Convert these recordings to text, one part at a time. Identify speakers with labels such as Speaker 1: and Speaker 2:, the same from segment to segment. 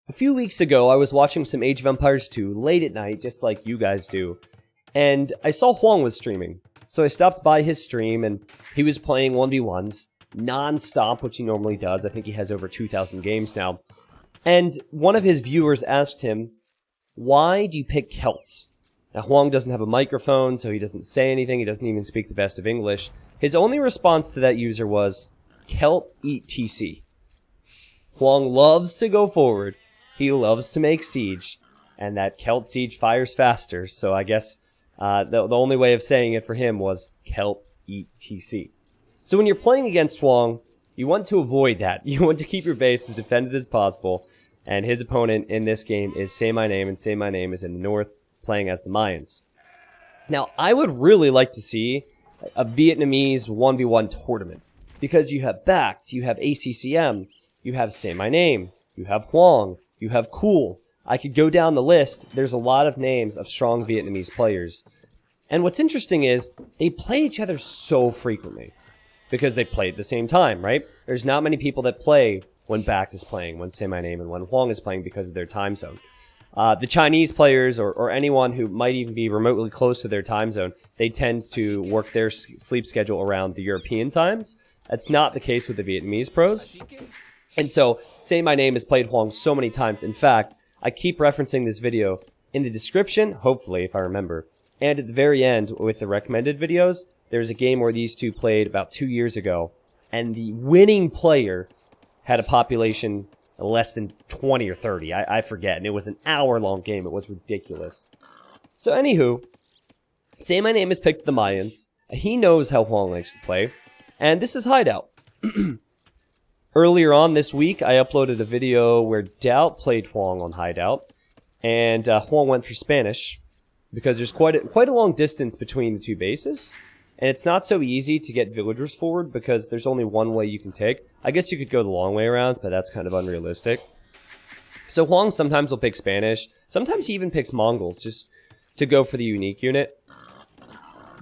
Speaker 1: A few weeks ago, I was watching some Age of Empires 2 late at night, just like you guys do, and I saw Hoang was streaming. So I stopped by his stream, and he was playing 1v1s, non-stop, which he normally does. I think he has over 2,000 games now. And one of his viewers asked him, why do you pick Celts? Now, Hoang doesn't have a microphone, so he doesn't say anything. He doesn't even speak the best of English. His only response to that user was, Celt eat TC. Hoang loves to go forward. He loves to make siege, and that Celt siege fires faster, so I guess the only way of saying it for him was Celt eat TC. So when you're playing against Hoang, you want to avoid that. You want to keep your base as defended as possible, and his opponent in this game is Say My Name, and Say My Name is in the north, playing as the Mayans. Now, I would really like to see a Vietnamese 1v1 tournament, because you have Bact, you have ACCM, you have Say My Name, you have Hoang, you have Cool. I could go down the list. There's a lot of names of strong Vietnamese players. And what's interesting is they play each other so frequently because they play at the same time, right? There's not many people that play when Bact is playing, when Say My Name, and when Hoang is playing because of their time zone. The Chinese players or anyone who might even be remotely close to their time zone, they tend to work their sleep schedule around the European times. That's not the case with the Vietnamese pros. And so, Say My Name has played Hoang so many times. In fact, I keep referencing this video in the description, hopefully, if I remember. And at the very end, with the recommended videos, there's a game where these two played about 2 years ago. And the winning player had a population less than 20 or 30. I forget. And it was an hour-long game. It was ridiculous. So, anywho, Say My Name has picked the Mayans. He knows how Hoang likes to play. And this is Hideout. Earlier on this week, I uploaded a video where Doubt played Hoang on Hideout, and Hoang went for Spanish, because there's quite a long distance between the two bases, and it's not so easy to get villagers forward, because there's only one way you can take. I guess you could go the long way around, but that's kind of unrealistic. So Hoang sometimes will pick Spanish, sometimes he even picks Mongols, just to go for the unique unit.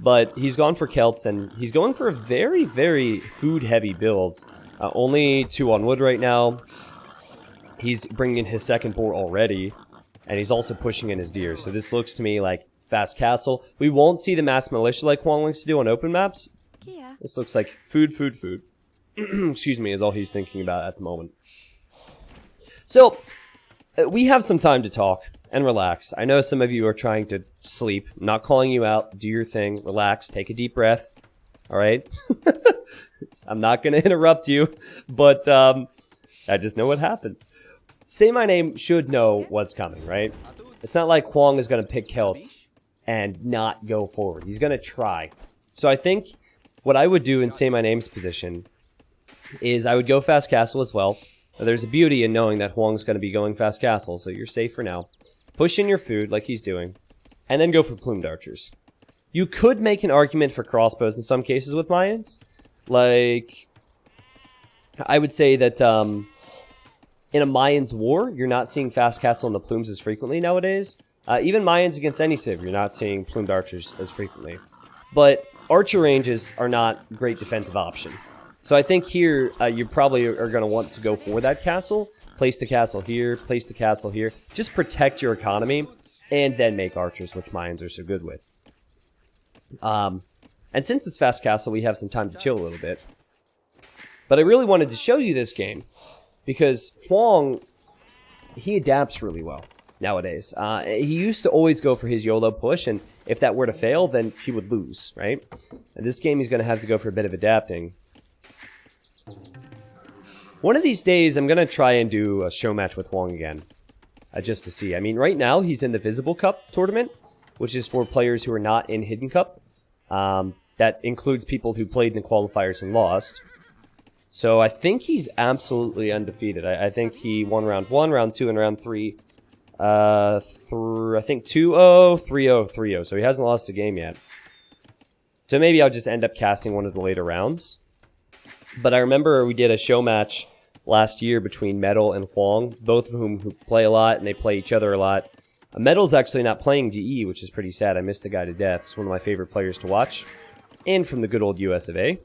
Speaker 1: But he's gone for Celts, and he's going for a very, very food-heavy build. Only 2 on wood right now. He's bringing in his second boar already. And he's also pushing in his deer. So this looks to me like fast castle. We won't see the mass militia like Hoang likes to do on open maps. Yeah. This looks like food, food, food. Excuse me, is all he's thinking about at the moment. So, we have some time to talk and relax. I know some of you are trying to sleep. I'm not calling you out. Do your thing. Relax. Take a deep breath. Alright? I'm not going to interrupt you, but I just know what happens. Say My Name should know what's coming, right? It's not like Hoang is going to pick Celts and not go forward. He's going to try. So I think what I would do in Say My Name's position is I would go fast castle as well. There's a beauty in knowing that Hoang's going to be going fast castle, so you're safe for now. Push in your food like he's doing, and then go for plumed archers. You could make an argument for crossbows in some cases with Mayans. Like, I would say that in a Mayans war, you're not seeing fast castle in the plumes as frequently nowadays. Even Mayans against any civ, you're not seeing plumed archers as frequently. But archer ranges are not a great defensive option. So I think here, you probably are going to want to go for that castle. Place the castle here, place the castle here. Just protect your economy, and then make archers, which Mayans are so good with. And since it's fast castle, we have some time to chill a little bit. But I really wanted to show you this game, because Hoang, he adapts really well nowadays. He used to always go for his YOLO push, and if that were to fail, then he would lose, right? And this game, he's going to have to go for a bit of adapting. One of these days, I'm going to try and do a show match with Hoang again, just to see. I mean, right now, he's in the Visible Cup tournament, which is for players who are not in Hidden Cup. That includes people who played in the qualifiers and lost. So I think he's absolutely undefeated. I think he won round 1, round 2, and round 3. I think 2-0, 3-0, 3-0. So he hasn't lost a game yet. So maybe I'll just end up casting one of the later rounds. But I remember we did a show match last year between Metal and Hoang, both of whom who play a lot, and they play each other a lot. Metal's actually not playing DE, which is pretty sad. I missed the guy to death. He's one of my favorite players to watch. And from the good old US of A.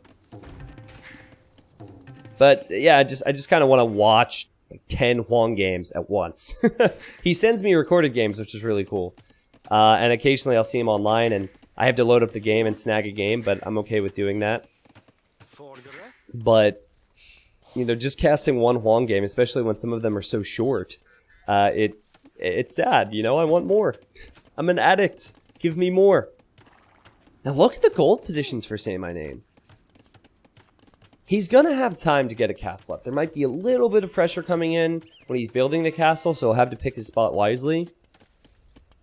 Speaker 1: But yeah, I just kind of want to watch like 10 Hoang games at once. He sends me recorded games, which is really cool. And occasionally I'll see him online, and I have to load up the game and snag a game, but I'm okay with doing that. But, you know, just casting one Hoang game, especially when some of them are so short, it's sad, you know? I want more. I'm an addict. Give me more. Now look at the gold positions for Say My Name. He's gonna have time to get a castle up. There might be a little bit of pressure coming in when he's building the castle, so he'll have to pick his spot wisely.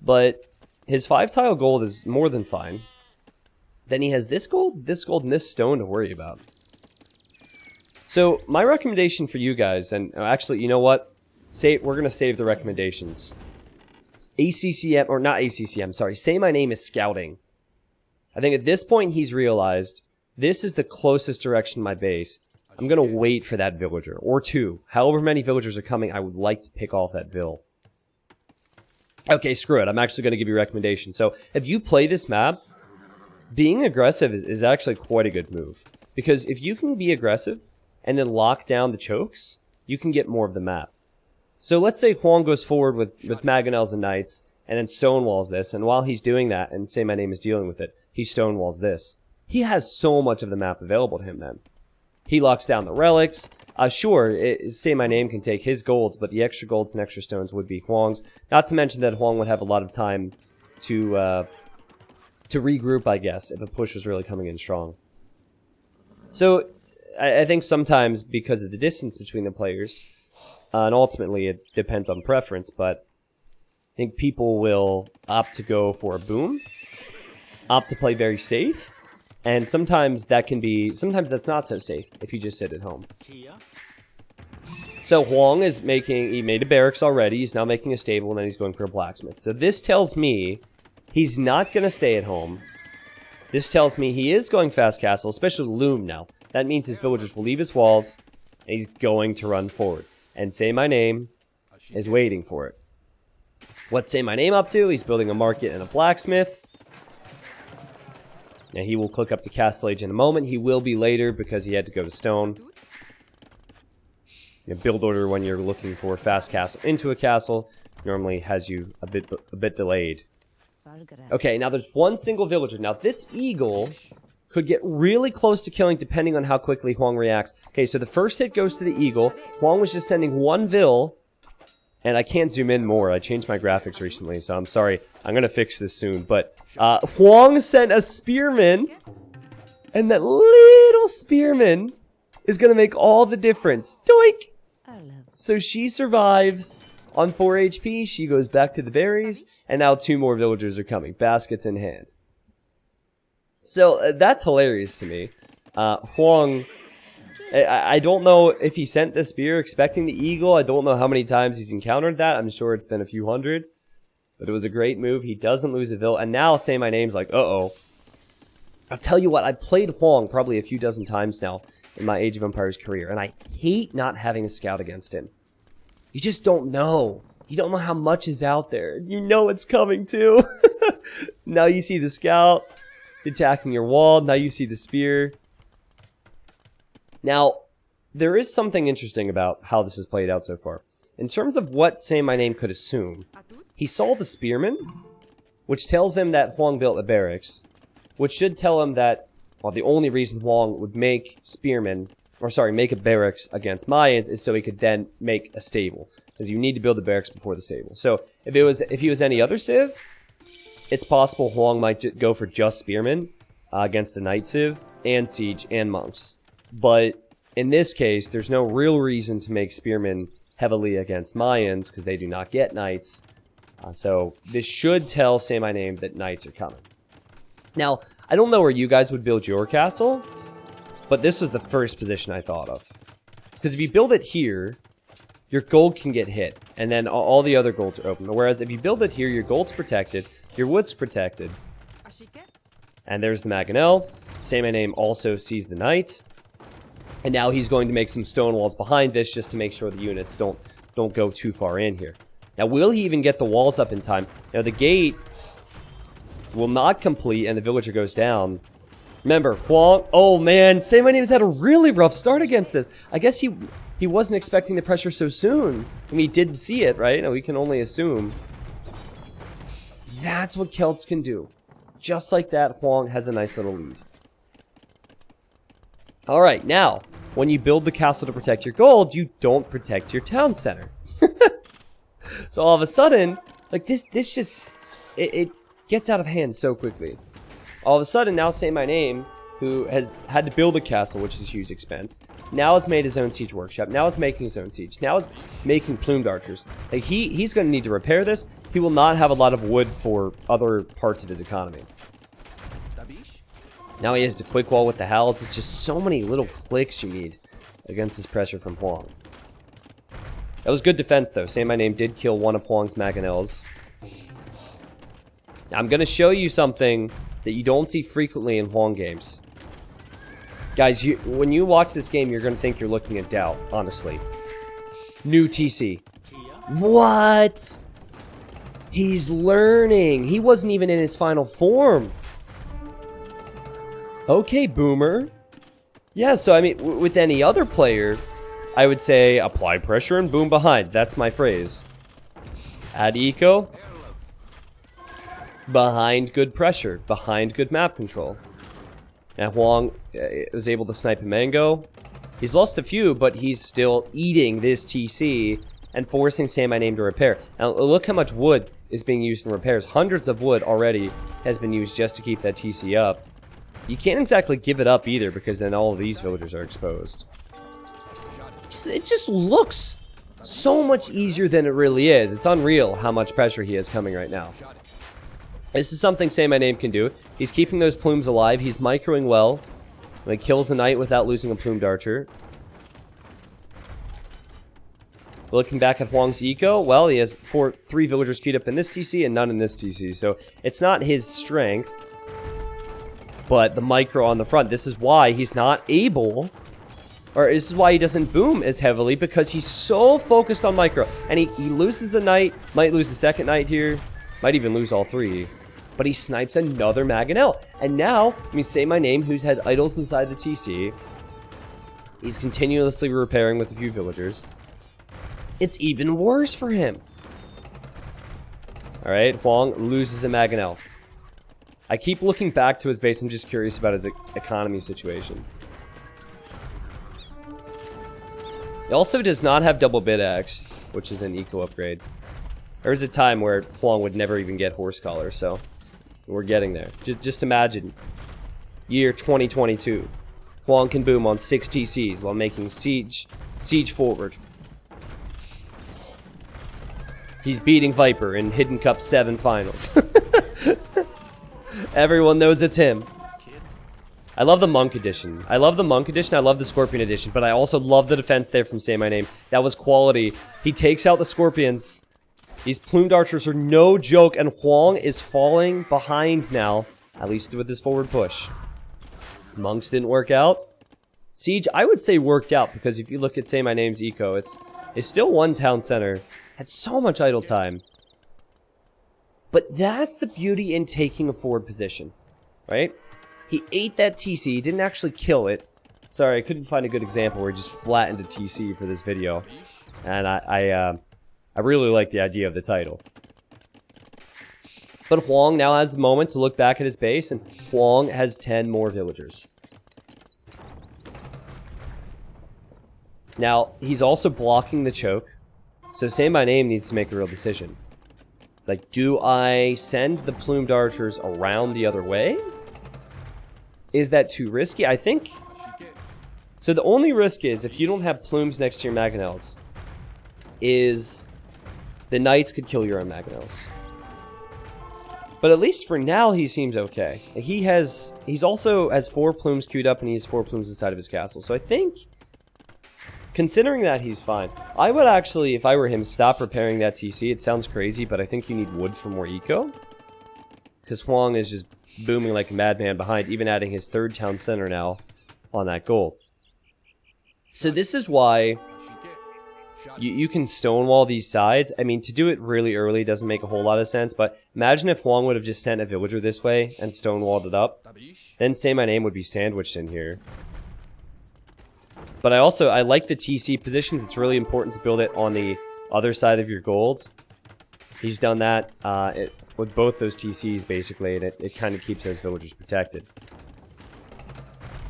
Speaker 1: But his 5-tile gold is more than fine. Then he has this gold, and this stone to worry about. So my recommendation for you guys, and actually, you know what? We're gonna save the recommendations. ACCM, or not ACCM, sorry. Say My Name is scouting. I think at this point he's realized this is the closest direction to my base. I'm going to wait for that villager. Or two. However many villagers are coming, I would like to pick off that vill. Okay, screw it. I'm actually going to give you a recommendation. So, if you play this map, being aggressive is actually quite a good move. Because if you can be aggressive and then lock down the chokes, you can get more of the map. So let's say Hoang goes forward with Mangonels and Knights, and then stonewalls this, and while he's doing that, and Say My Name is dealing with it, he stonewalls this. He has so much of the map available to him then. He locks down the relics. Sure, Say My Name can take his golds, but the extra golds and extra stones would be Hoang's. Not to mention that Hoang would have a lot of time to regroup, I guess, if a push was really coming in strong. So, I think sometimes, because of the distance between the players, and ultimately it depends on preference, but I think people will opt to go for a boom, opt to play very safe, and sometimes that's not so safe if you just sit at home. So Hoang is he made a barracks already, he's now making a stable, and then he's going for a blacksmith. So this tells me he's not going to stay at home. This tells me he is going fast castle, especially Loom now. That means his villagers will leave his walls, and he's going to run forward. And Say My Name is waiting for it. What's Say My Name up to? He's building a market and a blacksmith. Now he will click up to Castle Age in a moment. He will be later because he had to go to stone. Build order when you're looking for fast castle into a castle normally has you a bit delayed. Okay, now there's one single villager. Now this eagle could get really close to killing depending on how quickly Hoang reacts. Okay, so the first hit goes to the eagle. Hoang was just sending one vill. And I can't zoom in more. I changed my graphics recently, so I'm sorry. I'm going to fix this soon. But Hoang sent a spearman. And that little spearman is going to make all the difference. Doink! So she survives on 4 HP. She goes back to the berries. And now 2 more villagers are coming. Baskets in hand. So that's hilarious to me. Hoang... I don't know if he sent the spear expecting the eagle. I don't know how many times he's encountered that. I'm sure it's been a few hundred. But it was a great move. He doesn't lose a vill. And now Say My Name's like, uh-oh. I'll tell you what, I played Hoang probably a few dozen times now in my Age of Empires career. And I hate not having a scout against him. You just don't know. You don't know how much is out there. You know it's coming too. Now you see the scout attacking your wall. Now you see the spear. Now, there is something interesting about how this has played out so far. In terms of what Say My Name could assume, he saw the spearman, which tells him that Hoang built a barracks, which should tell him that, well, the only reason Hoang would make make a barracks against Mayans is so he could then make a stable, because you need to build the barracks before the stable. So, if he was any other civ, it's possible Hoang might go for just spearmen against a knight civ, and siege, and monks. But in this case, there's no real reason to make spearmen heavily against Mayans because they do not get knights. So this should tell Say My Name that knights are coming. Now, I don't know where you guys would build your castle, but this was the first position I thought of. Because if you build it here, your gold can get hit, and then all the other golds are open. Whereas if you build it here, your gold's protected, your wood's protected. And there's the Mangonel. Say My Name also sees the knight. And now he's going to make some stone walls behind this just to make sure the units don't go too far in here. Now, will he even get the walls up in time? Now, the gate will not complete and the villager goes down. Remember, Hoang, oh man, Say My Name's had a really rough start against this. I guess he wasn't expecting the pressure so soon. I mean, he didn't see it, right? No, we can only assume. That's what Celts can do. Just like that, Hoang has a nice little lead. Alright, now, when you build the castle to protect your gold, you don't protect your town center. So all of a sudden, like this just, it gets out of hand so quickly. All of a sudden, now Say My Name, who has had to build a castle, which is a huge expense, now has made his own siege workshop, now is making his own siege, now is making plumed archers. Like he's going to need to repair this. He will not have a lot of wood for other parts of his economy. Now he has the quick wall with the howls. It's just so many little clicks you need against this pressure from Hoang. That was good defense, though. Say My Name did kill one of Hoang's mangonels. Now, I'm going to show you something that you don't see frequently in Hoang games. Guys, when you watch this game, you're going to think you're looking at doubt, honestly. New TC. What? He's learning. He wasn't even in his final form. Okay, Boomer. Yeah, so I mean, with any other player, I would say apply pressure and boom behind. That's my phrase. Add eco. Behind good pressure. Behind good map control. And Hoang was able to snipe a mango. He's lost a few, but he's still eating this TC and forcing Say My Name to repair. Now, look how much wood is being used in repairs. Hundreds of wood already has been used just to keep that TC up. You can't exactly give it up either, because then all of these villagers are exposed. It just looks so much easier than it really is. It's unreal how much pressure he has coming right now. This is something Say My Name can do. He's keeping those plumes alive. He's microing well. He kills a knight without losing a plumed archer. Looking back at Hoang's eco, well, he has 3 villagers queued up in this TC and none in this TC. So it's not his strength, but the micro on the front. This is why he's not able, or this is why he doesn't boom as heavily, because he's so focused on micro. And he loses a knight, might lose a second knight here, might even lose all 3. But he snipes another mangonel. And now, I mean, Say My Name, who's had idols inside the TC, he's continuously repairing with a few villagers. It's even worse for him. Alright, Hoang loses a mangonel. I keep looking back to his base. I'm just curious about his economy situation. He also does not have double bid axe, which is an eco upgrade. There was a time where Hoang would never even get horse collar, so we're getting there. Just imagine, year 2022, Hoang can boom on 6 TCs while making siege forward. He's beating Viper in Hidden Cup 7 finals. Everyone knows it's him. I love the Monk edition. I love the Scorpion edition, but I also love the defense there from Say My Name. That was quality. He takes out the Scorpions. These plumed archers are no joke, and Hoang is falling behind now, at least with his forward push. Monks didn't work out. Siege, I would say worked out, because if you look at Say My Name's eco, it's still one town center. Had so much idle time. But that's the beauty in taking a forward position, right? He ate that TC, he didn't actually kill it. Sorry, I couldn't find a good example where he just flattened a TC for this video. And I really like the idea of the title. But Hoang now has a moment to look back at his base, and Hoang has 10 more villagers. Now, he's also blocking the choke, so Say My Name needs to make a real decision. Like, do I send the plumed archers around the other way? Is that too risky? I think... So the only risk is, if you don't have plumes next to your mangonels, is the knights could kill your own mangonels. But at least for now, he seems okay. He's also has 4 plumes queued up, and he has 4 plumes inside of his castle. So I think, considering that, he's fine. I would actually, if I were him, stop repairing that TC. It sounds crazy, but I think you need wood for more eco. Because Hoang is just booming like a madman behind, even adding his 3rd town center now on that goal. So this is why you can stonewall these sides. I mean, to do it really early doesn't make a whole lot of sense, but imagine if Hoang would have just sent a villager this way and stonewalled it up. Then Say My Name would be sandwiched in here. But I like the TC positions. It's really important to build it on the other side of your gold. He's done that with both those TCs, basically, and it kind of keeps those villagers protected.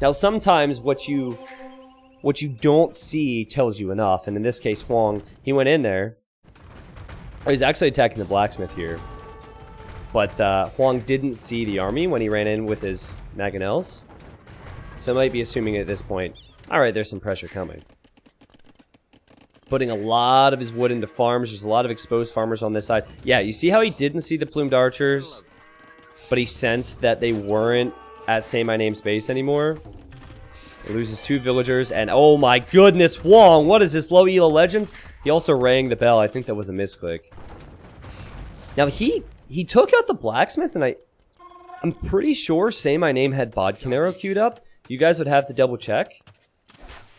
Speaker 1: Now, sometimes what you don't see tells you enough, and in this case, Hoang, he went in there. He's actually attacking the blacksmith here. But Hoang didn't see the army when he ran in with his mangonels. So I might be assuming at this point, alright, there's some pressure coming. Putting a lot of his wood into farms. There's a lot of exposed farmers on this side. Yeah, you see how he didn't see the plumed archers, but he sensed that they weren't at Say My Name's base anymore. He loses 2 villagers, and oh my goodness, Hoang, what is this, low elo legends? He also rang the bell. I think that was a misclick. Now, he took out the blacksmith, and I'm pretty sure Say My Name had Bodcanero queued up. You guys would have to double check.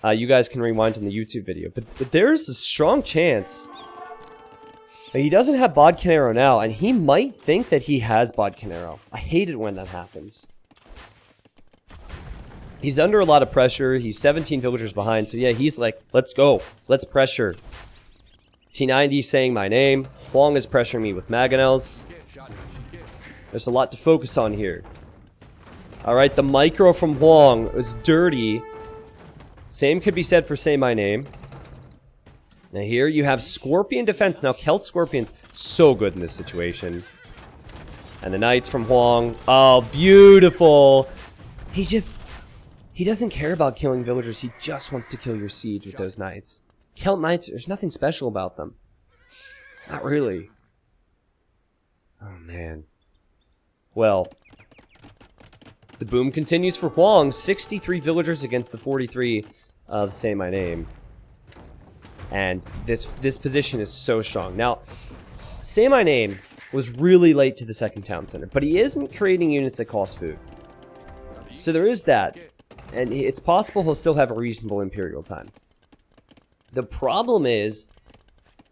Speaker 1: You guys can rewind in the YouTube video. But there's a strong chance he doesn't have Bodcanero now, and he might think that he has Bodcanero. I hate it when that happens. He's under a lot of pressure. He's 17 villagers behind. So yeah, he's like, let's go. Let's pressure. T90 saying my name. Hoang is pressuring me with mangonels. There's a lot to focus on here. Alright, the micro from Hoang was dirty. Same could be said for Say My Name. Now here you have Scorpion defense. Now Celt Scorpion's so good in this situation. And the Knights from Hoang. Oh, beautiful. He doesn't care about killing villagers. He just wants to kill your siege with those Knights. Celt Knights, there's nothing special about them. Not really. Oh, man. Well, the boom continues for Hoang. 63 villagers against the 43 of Say My Name. And this position is so strong. Now, Say My Name was really late to the second town center, but he isn't creating units that cost food. So there is that. And it's possible he'll still have a reasonable Imperial time. The problem is,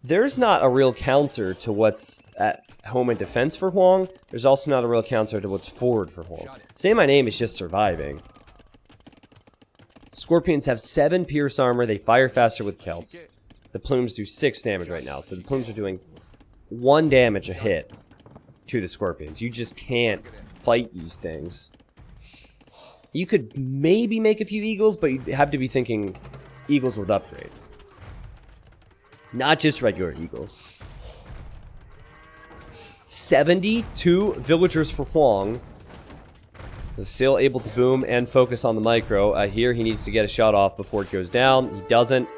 Speaker 1: there's not a real counter to what's at home and defense for Hoang. There's also not a real counter to what's forward for Hoang. Say My Name is just surviving. Scorpions have 7 pierce armor. They fire faster with Celts. The plumes do 6 damage right now. So the plumes are doing 1 damage a hit to the Scorpions. You just can't fight these things. You could maybe make a few eagles, but you'd have to be thinking eagles with upgrades. Not just regular eagles. 72 villagers for Hoang. Is still able to boom and focus on the micro. Here he needs to get a shot off before it goes down. He doesn't.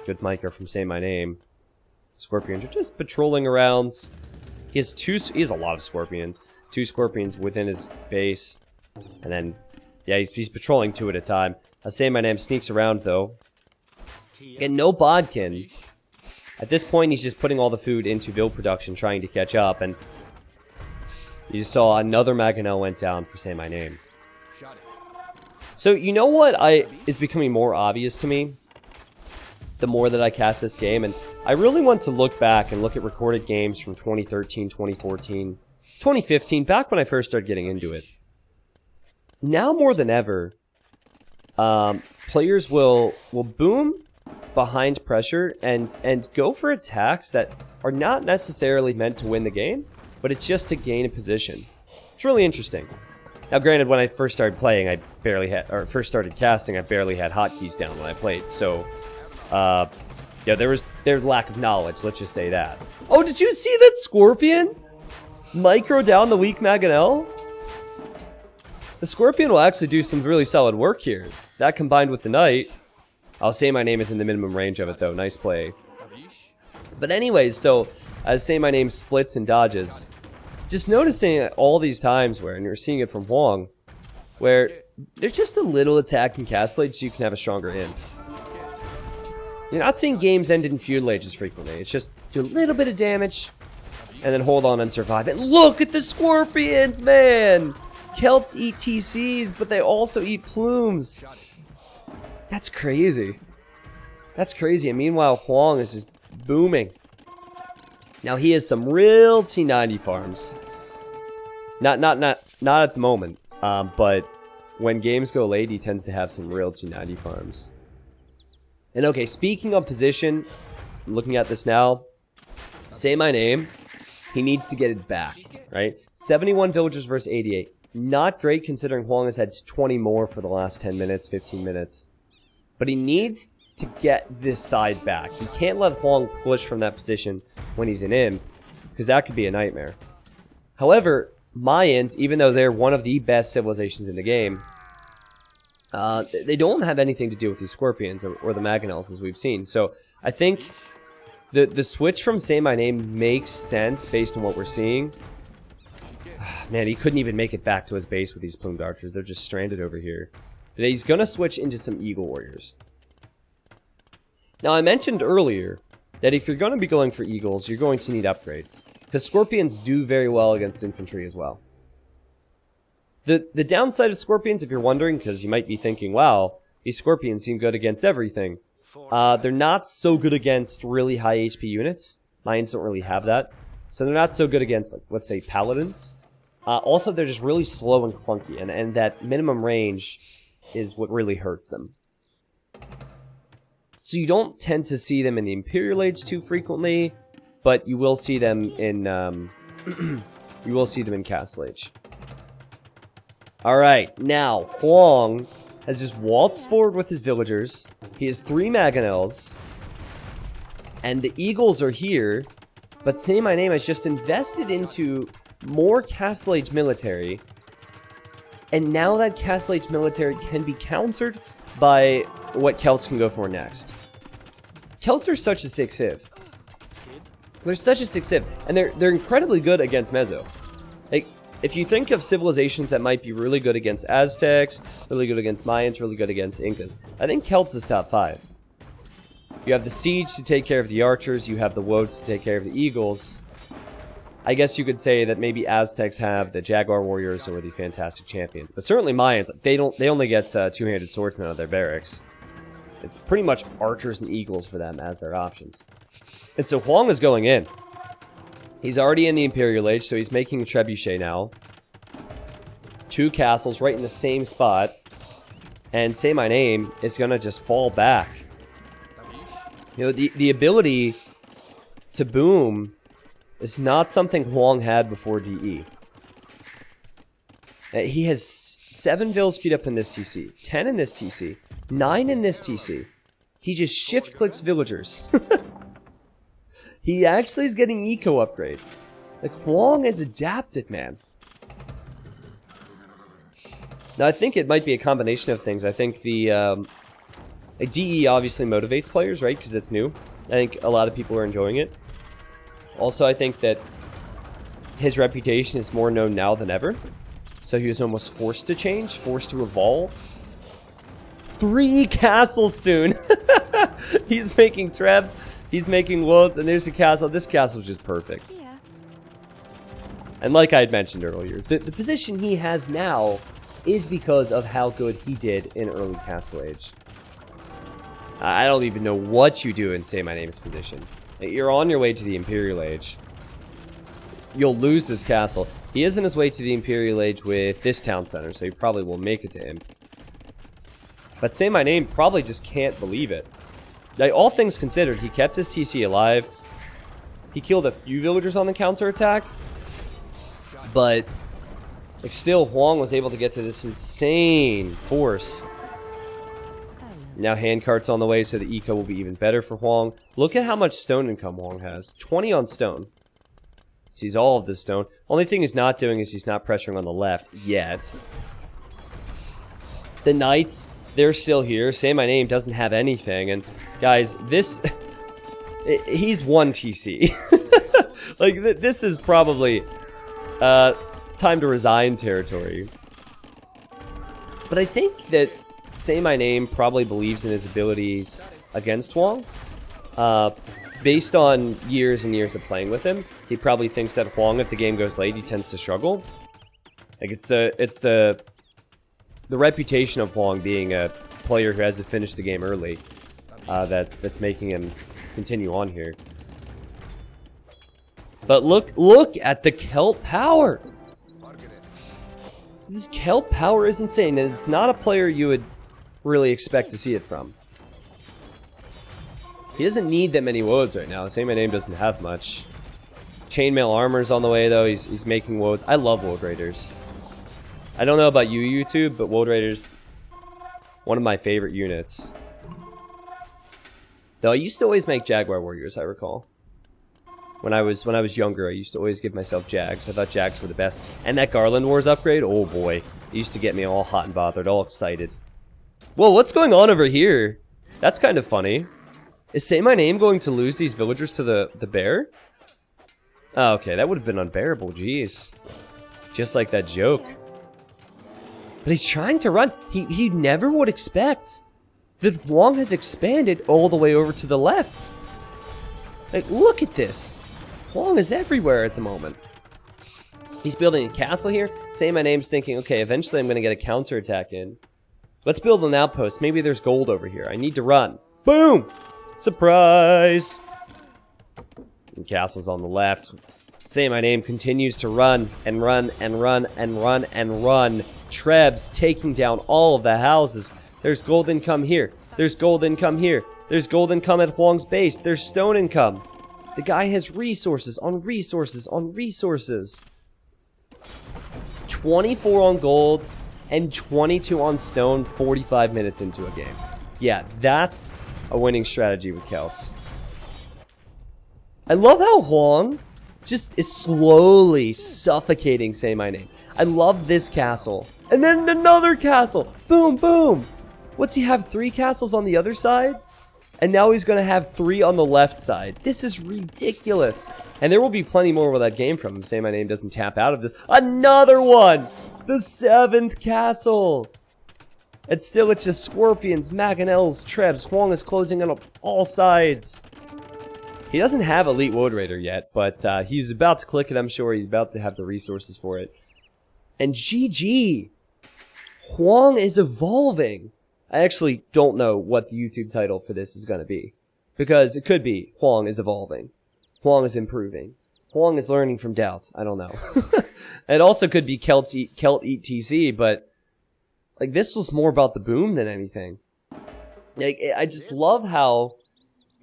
Speaker 1: Good micro from Say My Name. Scorpions are just patrolling around. He has a lot of Scorpions. 2 Scorpions within his base. And then, yeah, he's patrolling 2 at a time. Say My Name sneaks around, though. And no bodkin. At this point, he's just putting all the food into Vil production, trying to catch up, and you saw another Mangonel went down for Say My Name. So, you know what is becoming more obvious to me? The more that I cast this game, and I really want to look back and look at recorded games from 2013, 2014, 2015, back when I first started getting into it. Now more than ever, players will boom behind pressure and go for attacks that are not necessarily meant to win the game, but it's just to gain a position. It's really interesting. Now, granted, when I first started playing, I barely had, or first started casting, I barely had hotkeys down when I played. So, yeah, there's lack of knowledge. Let's just say that. Oh, did you see that Scorpion micro down the weak Mangonel? The Scorpion will actually do some really solid work here. That combined with the Knight. I'll say My Name is in the minimum range of it, though. Nice play. But anyways, so as Say My Name splits and dodges, just noticing all these times where, and you're seeing it from Hoang, where there's just a little attack and castle age so you can have a stronger in. You're not seeing games end in feudal ages frequently. It's just do a little bit of damage and then hold on and survive. And look at the Scorpions, man! Celts eat TCs, but they also eat plumes. That's crazy. That's crazy. And meanwhile, Hoang is just booming. Now he has some real T90 farms. Not at the moment. But when games go late, he tends to have some real T90 farms. And okay, speaking of position, I'm looking at this now. Say my name. He needs to get it back, right? 71 villagers versus 88. Not great considering Hoang has had 20 more for the last 10 minutes, 15 minutes. But he needs to get this side back. He can't let Hoang push from that position when he's in him, because that could be a nightmare. However, Mayans, even though they're one of the best civilizations in the game, they don't have anything to do with these Scorpions or the Mangonels, as we've seen. So I think the switch from Say My Name makes sense based on what we're seeing. Man, he couldn't even make it back to his base with these plumed archers. They're just stranded over here. But he's going to switch into some Eagle Warriors. Now, I mentioned earlier that if you're going to be going for Eagles, you're going to need upgrades. Because Scorpions do very well against infantry as well. The downside of Scorpions, if you're wondering, because you might be thinking, wow, these Scorpions seem good against everything. They're not so good against really high HP units. Mayans don't really have that. So they're not so good against, like, let's say, Paladins. Also, they're just really slow and clunky, and that minimum range is what really hurts them. So you don't tend to see them in the Imperial Age too frequently, but you will see them in Castle Age. All right, now Hoang has just waltzed forward with his villagers. He has 3 Mangonels, and the Eagles are here. But Say My Name has just invested into more Castle Age military, and now that Castle Age military can be countered by what Celts can go for next. Celts are such a 6-civ. They're such a 6-civ, and they're incredibly good against Mezzo. Like, if you think of civilizations that might be really good against Aztecs, really good against Mayans, really good against Incas, I think Celts is top 5. You have the Siege to take care of the archers, you have the Woads to take care of the Eagles. I guess you could say that maybe Aztecs have the Jaguar Warriors or the Fantastic Champions. But certainly Mayans, they only get two-handed swordsmen out of their barracks. It's pretty much archers and eagles for them as their options. And so Hoang is going in. He's already in the Imperial Age, so he's making a trebuchet now. 2 castles right in the same spot. And Say My Name is going to just fall back. You know, the ability to boom is not something Hoang had before DE. He has 7 vills queued up in this TC, 10 in this TC, 9 in this TC. He just shift-clicks villagers. He actually is getting eco upgrades. Like, Hoang has adapted, man. Now, I think it might be a combination of things. I think the DE obviously motivates players, right? Because it's new. I think a lot of people are enjoying it. Also, I think that his reputation is more known now than ever. So he was almost forced to change, forced to evolve. 3 castles soon. He's making traps, he's making loads, and there's a castle. This castle is just perfect. Yeah. And like I had mentioned earlier, the position he has now is because of how good he did in early Castle Age. I don't even know what you do in Say My Name's position. You're on your way to the Imperial Age. You'll lose this castle. He is on his way to the Imperial Age with this town center, so he probably will make it to him. But Say My Name probably just can't believe it. Like, all things considered, he kept his TC alive. He killed a few villagers on the counterattack. But, like, still, Hoang was able to get to this insane force. Now handcart's on the way, so the eco will be even better for Hoang. Look at how much stone income Hoang has. 20 on stone. Sees all of this stone. Only thing he's not doing is he's not pressuring on the left yet. The knights, they're still here. Say My Name doesn't have anything. And guys, this... he's 1 TC. Like, this is probably time to resign territory. But I think that Say My Name probably believes in his abilities against Hoang. Based on years and years of playing with him, he probably thinks that Hoang, if the game goes late, he tends to struggle. Like, it's the reputation of Hoang being a player who has to finish the game early. that's making him continue on here. But look at the Celt power. This Celt power is insane, and it's not a player you would really expect to see it from. He doesn't need that many woads right now. Say My Name doesn't have much. Chainmail armor's on the way though. He's making woads. I love woad raiders. I don't know about you, YouTube, but woad raiders, one of my favorite units. Though I used to always make Jaguar warriors, I recall. When I was younger, I used to always give myself Jags. I thought Jags were the best. And that Garland Wars upgrade, oh boy, it used to get me all hot and bothered, all excited. Whoa, what's going on over here? That's kind of funny. Is Say My Name going to lose these villagers to the bear? Oh, okay, that would have been unbearable, jeez. Just like that joke. But he's trying to run. He never would expect that Hoang has expanded all the way over to the left. Like, look at this. Hoang is everywhere at the moment. He's building a castle here. Say My Name's thinking, okay, eventually I'm going to get a counterattack in. Let's build an outpost. Maybe there's gold over here. I need to run. Boom! Surprise! And castle's on the left. Say My Name continues to run and run and run and run and run. Trebs taking down all of the houses. There's gold income here. There's gold income here. There's gold income at Hoang's base. There's stone income. The guy has resources on resources on resources. 24 on gold and 22 on stone 45 minutes into a game. Yeah, that's a winning strategy with Celts. I love how Hoang just is slowly suffocating Say My Name. I love this castle. And then another castle. Boom, boom. What's he have? 3 castles on the other side? And now he's going to have 3 on the left side. This is ridiculous. And there will be plenty more where that game from him. Say My Name doesn't tap out of this. Another one! The 7th castle! And still it's just Scorpions, Mangonels, Trebs. Hoang is closing on all sides. He doesn't have Elite Woad Raider yet, but he's about to click it, I'm sure. He's about to have the resources for it. And GG! Hoang is evolving. I actually don't know what the YouTube title for this is going to be. Because it could be Hoang is evolving. Hoang is improving. Hoang is learning from doubts. I don't know. It also could be Celt Eat TC, but like this was more about the boom than anything. Like, I just love how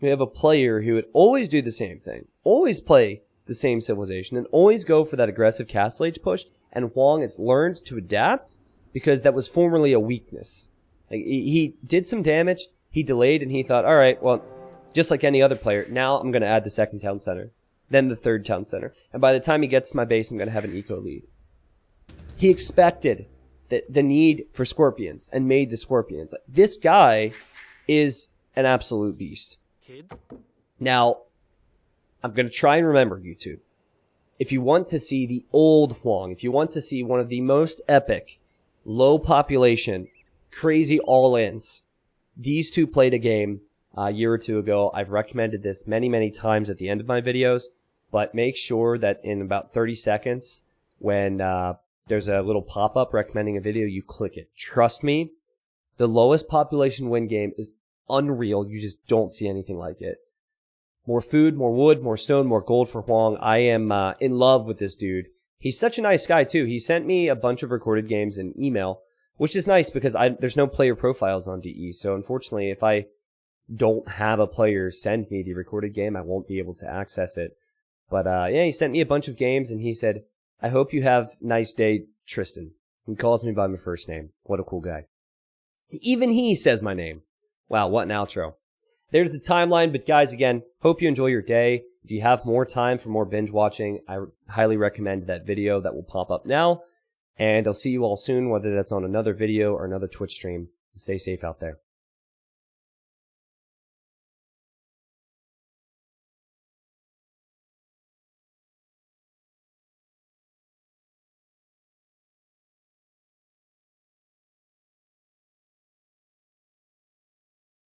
Speaker 1: we have a player who would always do the same thing. Always play the same civilization and always go for that aggressive Castle Age push. And Hoang has learned to adapt because that was formerly a weakness. Like, he did some damage, he delayed, and he thought, alright, well, just like any other player, now I'm going to add the 2nd town center, then the 3rd town center, and by the time he gets to my base, I'm going to have an eco lead. He expected the need for Scorpions, and made the Scorpions. This guy is an absolute beast. Now, I'm going to try and remember, YouTube. If you want to see the old Hoang, if you want to see one of the most epic, low population, crazy all-ins. These two played a game a year or 2 ago. I've recommended this many, many times at the end of my videos, but make sure that in about 30 seconds, when there's a little pop-up recommending a video, you click it. Trust me, the lowest population win game is unreal. You just don't see anything like it. More food, more wood, more stone, more gold for Hoang. I am in love with this dude. He's such a nice guy, too. He sent me a bunch of recorded games in email, which is nice because there's no player profiles on DE. So unfortunately, if I don't have a player send me the recorded game, I won't be able to access it. But yeah, he sent me a bunch of games and he said, I hope you have a nice day, Tristan. He calls me by my first name. What a cool guy. Even he says my name. Wow, what an outro. There's the timeline, but guys, again, hope you enjoy your day. If you have more time for more binge watching, I highly recommend that video that will pop up now. And I'll see you all soon, whether that's on another video or another Twitch stream. Stay safe out there.